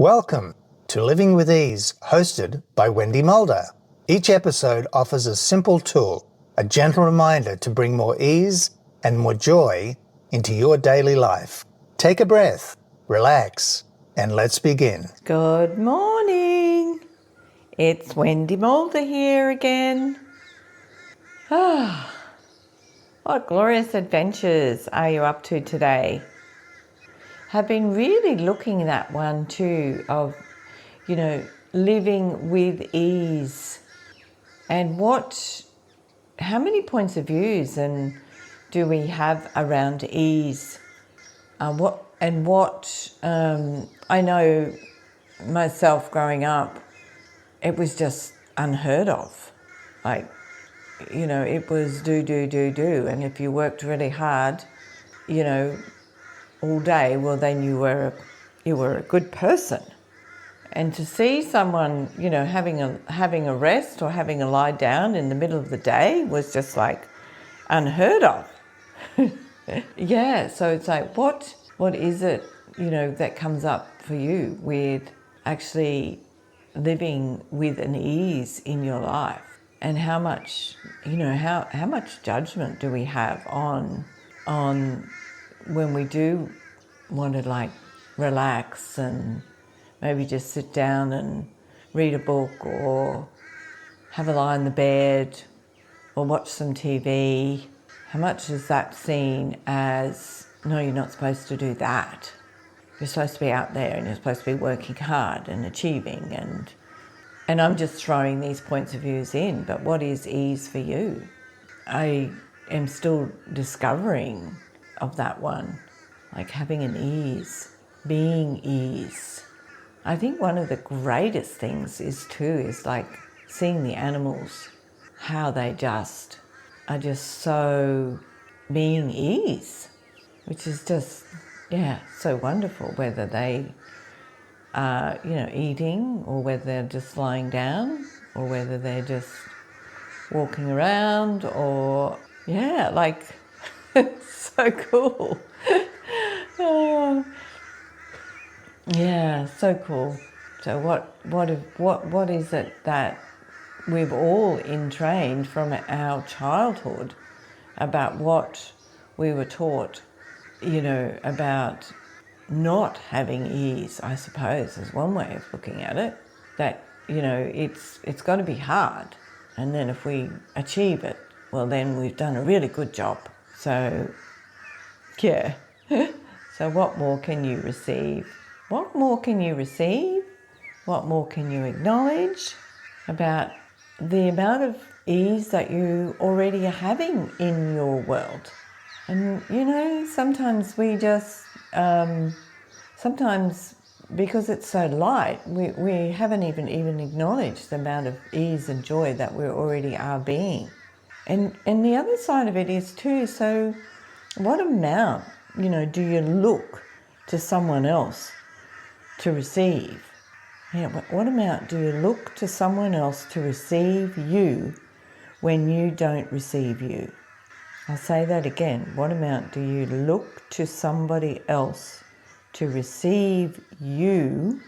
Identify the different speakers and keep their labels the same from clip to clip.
Speaker 1: Welcome to Living with Ease, hosted by Wendy Mulder. Each episode offers a simple tool, a gentle reminder to bring more ease and more joy into your daily life. Take a breath, relax, and let's begin.
Speaker 2: Good morning. It's Wendy Mulder here again. What glorious adventures are you up to today? Have been really looking at one too of, living with ease, and how many points of views and do we have around ease? I know myself growing up, it was just unheard of. It was do, and if you worked really hard, all day, well, then you were a good person. And to see someone, having a rest or having a lie down in the middle of the day was just like unheard of. Yeah, so it's like, what is it, that comes up for you with actually living with an ease in your life? And how much, how much judgment do we have on when we do want to relax and maybe just sit down and read a book or have a lie in the bed or watch some TV? How much is that seen as, no, you're not supposed to do that. You're supposed to be out there and you're supposed to be working hard and achieving and I'm just throwing these points of views in, but what is ease for you? I am still discovering of that one, like having an ease, being ease. I think one of the greatest things is like seeing the animals, how they are just so being ease, which is just, so wonderful, whether they are, eating or whether they're just lying down or whether they're just walking around or, it's so cool. Oh, yeah, so cool. So what is it that we've all entrained from our childhood about what we were taught, about not having ease, I suppose, is one way of looking at it. That, it's got to be hard. And then if we achieve it, well, then we've done a really good job. So, yeah. So what more can you receive? What more can you receive? What more can you acknowledge about the amount of ease that you already are having in your world? And, sometimes we just, sometimes because it's so light, we haven't even acknowledged the amount of ease and joy that we already are being. And the other side of it is too, so what amount, do you look to someone else to receive? What amount do you look to someone else to receive you when you don't receive you? I'll say that again. What amount do you look to somebody else to receive you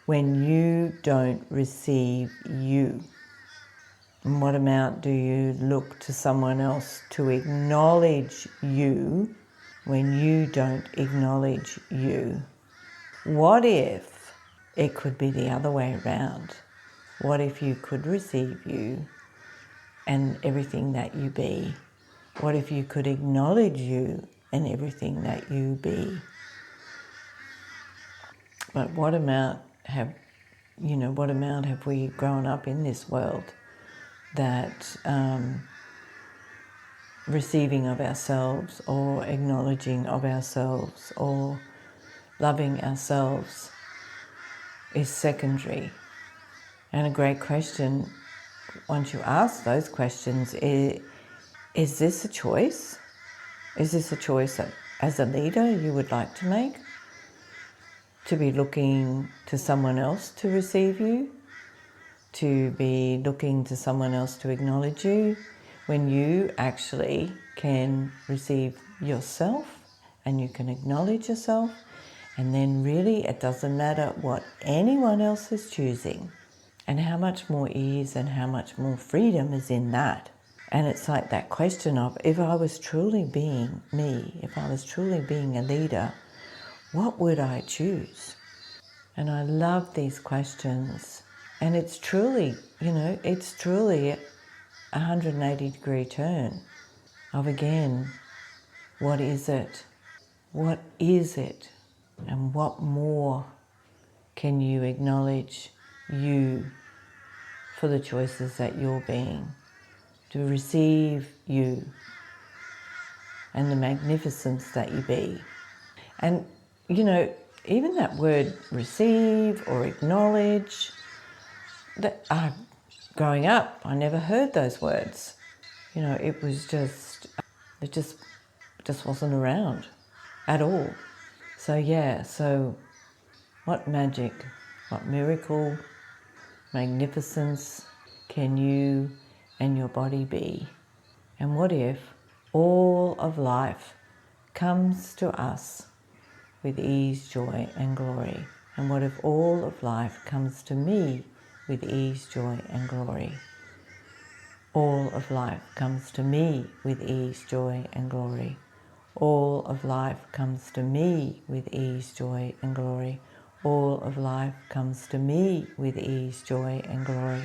Speaker 2: when you don't receive you? And what amount do you look to someone else to acknowledge you when you don't acknowledge you? What if it could be the other way around? What if you could receive you and everything that you be? What if you could acknowledge you and everything that you be? But what amount have we grown up in this world that receiving of ourselves or acknowledging of ourselves or loving ourselves is secondary? And a great question, once you ask those questions, is this a choice? Is this a choice that as a leader you would like to make? To be looking to someone else to receive you? To be looking to someone else to acknowledge you when you actually can receive yourself and you can acknowledge yourself And then really it doesn't matter what anyone else is choosing. And how much more ease and how much more freedom is in that. And it's like that question of, if I was truly being me, if I was truly being a leader, what would I choose? And I love these questions. And it's truly, it's truly a 180-degree turn of, again, what is it? What is it? And what more can you acknowledge you for the choices that you're being, to receive you and the magnificence that you be. And, even that word receive or acknowledge, that growing up, I never heard those words. It was it just wasn't around at all. So what magic, what miracle, magnificence can you and your body be? And what if all of life comes to us with ease, joy, and glory? And what if all of life comes to me with ease, joy, and glory? All of life comes to me with ease, joy, and glory. All of life comes to me with ease, joy, and glory. All of life comes to me with ease, joy, and glory.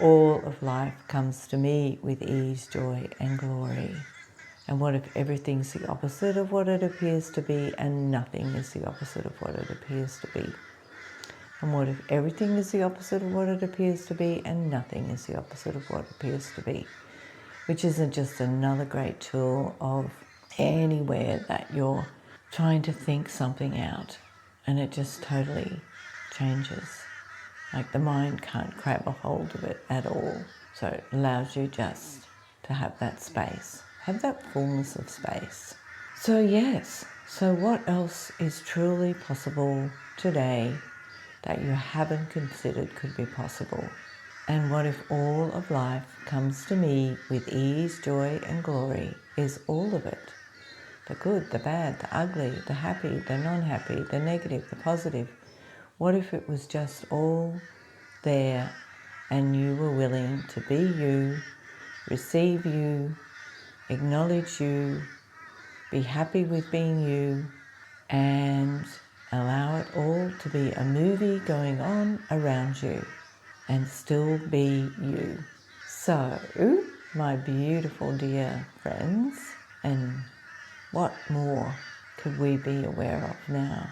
Speaker 2: All of life comes to me with ease, joy, and glory. And what if everything's the opposite of what it appears to be, and nothing is the opposite of what it appears to be? And what if everything is the opposite of what it appears to be, and nothing is the opposite of what it appears to be? Which isn't just another great tool of anywhere that you're trying to think something out and it just totally changes. Like the mind can't grab a hold of it at all. So it allows you just to have that space, have that fullness of space. So yes, so what else is truly possible today that you haven't considered could be possible? And what if all of life comes to me with ease, joy, and glory? Is all of it. The good, the bad, the ugly, the happy, the non-happy, the negative, the positive. What if it was just all there and you were willing to be you, receive you, acknowledge you, be happy with being you, and allow it all to be a movie going on around you and still be you? So, my beautiful dear friends, and what more could we be aware of now?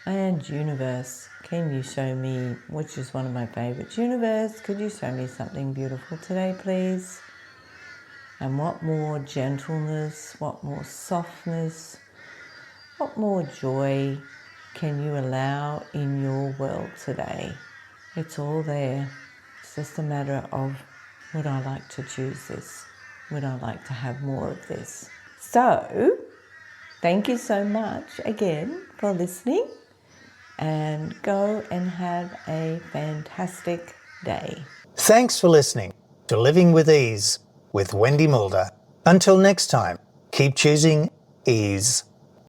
Speaker 2: And universe, can you show me, which is one of my favorites, universe, could you show me something beautiful today, please? And what more gentleness, what more softness, what more joy can you allow in your world today? It's all there. It's just a matter of, would I like to choose this? Would I like to have more of this? So, thank you so much again for listening, and go and have a fantastic day.
Speaker 1: Thanks for listening to Living with Ease with Wendy Mulder. Until next time, keep choosing ease.